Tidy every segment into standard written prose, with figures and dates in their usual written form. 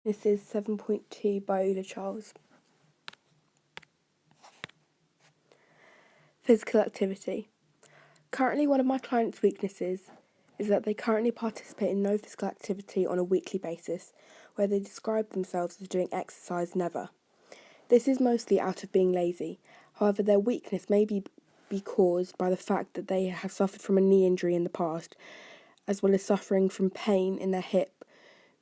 This is 7.2 by Ula Charles. Physical activity. Currently, one of my clients' weaknesses is that they currently participate in no physical activity on a weekly basis, where they describe themselves as doing exercise never. This is mostly out of being lazy. However, their weakness may be caused by the fact that they have suffered from a knee injury in the past, as well as suffering from pain in their hip,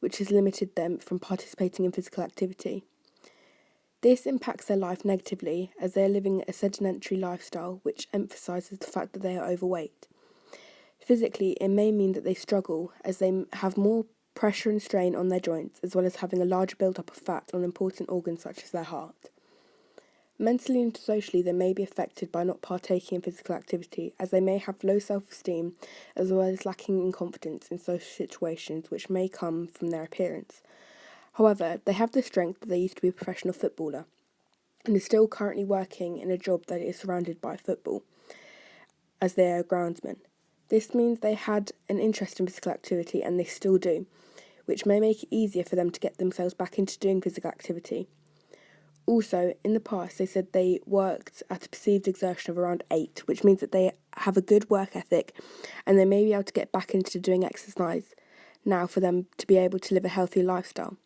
which has limited them from participating in physical activity. This impacts their life negatively as they are living a sedentary lifestyle, which emphasises the fact that they are overweight. Physically, it may mean that they struggle as they have more pressure and strain on their joints, as well as having a larger build-up of fat on important organs such as their heart. Mentally and socially, they may be affected by not partaking in physical activity, as they may have low self-esteem, as well as lacking in confidence in social situations, which may come from their appearance. However, they have the strength that they used to be a professional footballer, and is still currently working in a job that is surrounded by football, as they are a groundsman. This means they had an interest in physical activity, and they still do, which may make it easier for them to get themselves back into doing physical activity. Also, in the past, they said they worked at a perceived exertion of around 8, which means that they have a good work ethic, and they may be able to get back into doing exercise now for them to be able to live a healthy lifestyle.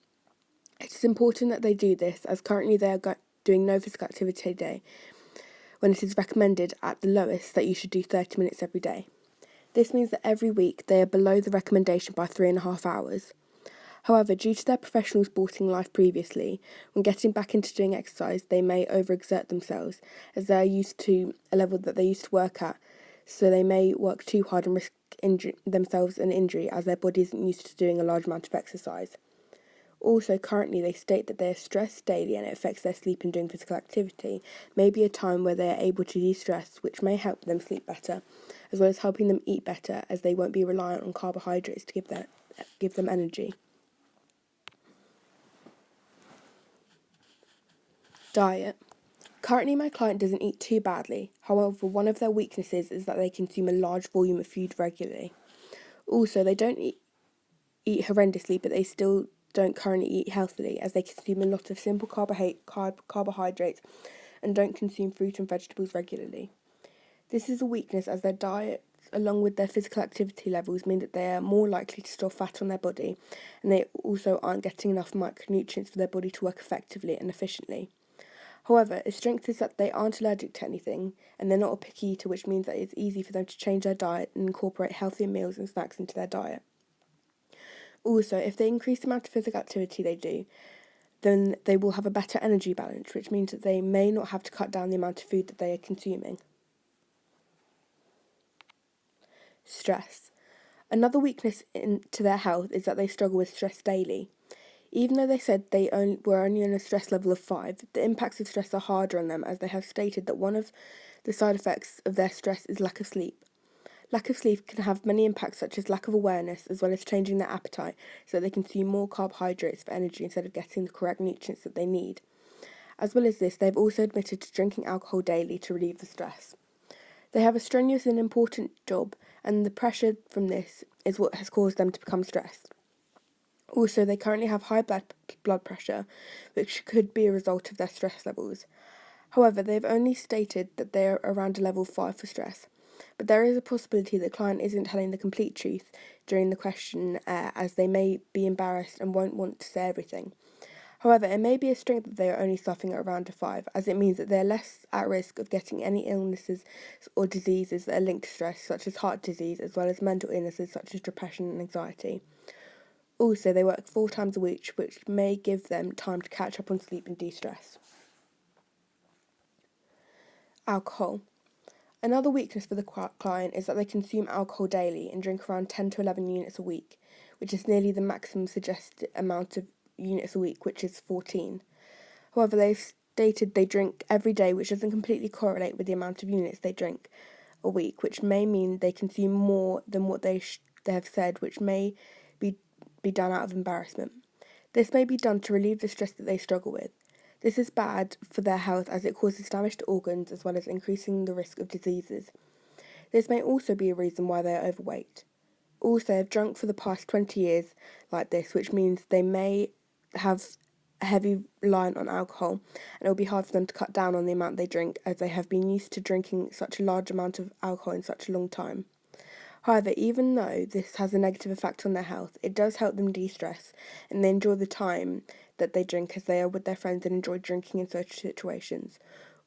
It is important that they do this, as currently they are doing no physical activity a day, when it is recommended at the lowest that you should do 30 minutes every day. This means that every week they are below the recommendation by 3.5 hours. However, due to their professional sporting life previously, when getting back into doing exercise, they may overexert themselves, as they are used to a level that they used to work at, so they may work too hard and risk themselves an injury, as their body isn't used to doing a large amount of exercise. Also, currently they state that they are stressed daily and it affects their sleep and doing physical activity. Maybe a time where they are able to de-stress, which may help them sleep better, as well as helping them eat better, as they won't be reliant on carbohydrates to give them energy. Diet. Currently, my client doesn't eat too badly. However, one of their weaknesses is that they consume a large volume of food regularly. Also, they don't eat horrendously, but they still don't currently eat healthily, as they consume a lot of simple carbohydrates and don't consume fruit and vegetables regularly. This is a weakness, as their diet, along with their physical activity levels, mean that they are more likely to store fat on their body, and they also aren't getting enough micronutrients for their body to work effectively and efficiently. However, its strength is that they aren't allergic to anything, and they're not a picky eater, which means that it's easy for them to change their diet and incorporate healthier meals and snacks into their diet. Also, if they increase the amount of physical activity they do, then they will have a better energy balance, which means that they may not have to cut down the amount of food that they are consuming. Stress. Another weakness to their health is that they struggle with stress daily. Even though they said they were only on a stress level of 5, the impacts of stress are harder on them, as they have stated that one of the side effects of their stress is lack of sleep. Lack of sleep can have many impacts, such as lack of awareness, as well as changing their appetite, so that they consume more carbohydrates for energy instead of getting the correct nutrients that they need. As well as this, they've also admitted to drinking alcohol daily to relieve the stress. They have a strenuous and important job, and the pressure from this is what has caused them to become stressed. Also, they currently have high blood pressure, which could be a result of their stress levels. However, they've only stated that they are around a level 5 for stress. But there is a possibility that the client isn't telling the complete truth during the questionnaire, as they may be embarrassed and won't want to say everything. However, it may be a strength that they are only suffering at around a 5, as it means that they're less at risk of getting any illnesses or diseases that are linked to stress, such as heart disease, as well as mental illnesses such as depression and anxiety. Also, they work 4 times a week, which may give them time to catch up on sleep and de-stress. Alcohol. Another weakness for the client is that they consume alcohol daily and drink around 10 to 11 units a week, which is nearly the maximum suggested amount of units a week, which is 14. However, they've stated they drink every day, which doesn't completely correlate with the amount of units they drink a week, which may mean they consume more than what they have said, which may be done out of embarrassment. This may be done to relieve the stress that they struggle with. This is bad for their health, as it causes damage to organs, as well as increasing the risk of diseases. This may also be a reason why they are overweight. Also, they've drunk for the past 20 years like this, which means they may have a heavy reliance on alcohol, and it will be hard for them to cut down on the amount they drink as they have been used to drinking such a large amount of alcohol in such a long time. However, even though this has a negative effect on their health, it does help them de-stress and they enjoy the time that they drink as they are with their friends and enjoy drinking in social situations.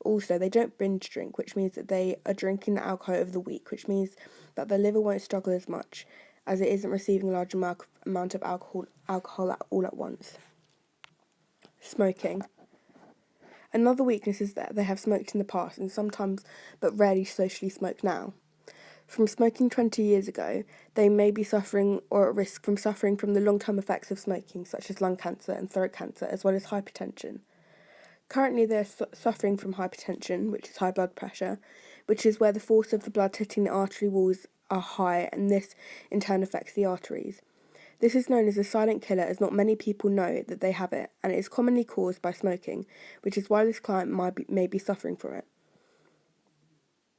Also, they don't binge drink, which means that they are drinking the alcohol over the week, which means that their liver won't struggle as much as it isn't receiving a large amount of alcohol all at once. Smoking. Another weakness is that they have smoked in the past and sometimes but rarely socially smoke now. From smoking 20 years ago, they may be suffering or at risk from suffering from the long-term effects of smoking, such as lung cancer and throat cancer, as well as hypertension. Currently, they are suffering from hypertension, which is high blood pressure, which is where the force of the blood hitting the artery walls are high, and this in turn affects the arteries. This is known as a silent killer, as not many people know that they have it, and it is commonly caused by smoking, which is why this client may be suffering from it.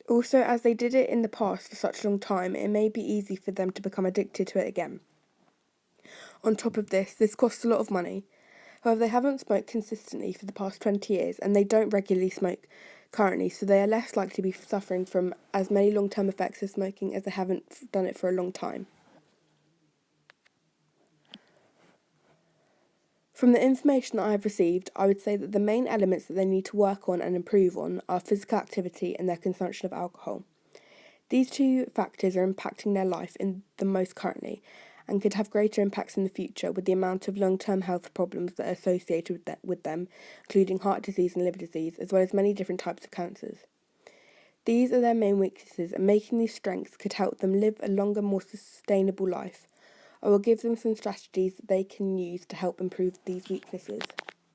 Also, as they did it in the past for such a long time, it may be easy for them to become addicted to it again. On top of this costs a lot of money. However, they haven't smoked consistently for the past 20 years and they don't regularly smoke currently, so they are less likely to be suffering from as many long-term effects of smoking as they haven't done it for a long time. From the information that I have received, I would say that the main elements that they need to work on and improve on are physical activity and their consumption of alcohol. These two factors are impacting their life in the most currently and could have greater impacts in the future with the amount of long-term health problems that are associated with them, including heart disease and liver disease, as well as many different types of cancers. These are their main weaknesses, and making these strengths could help them live a longer, more sustainable life. I will give them some strategies that they can use to help improve these weaknesses.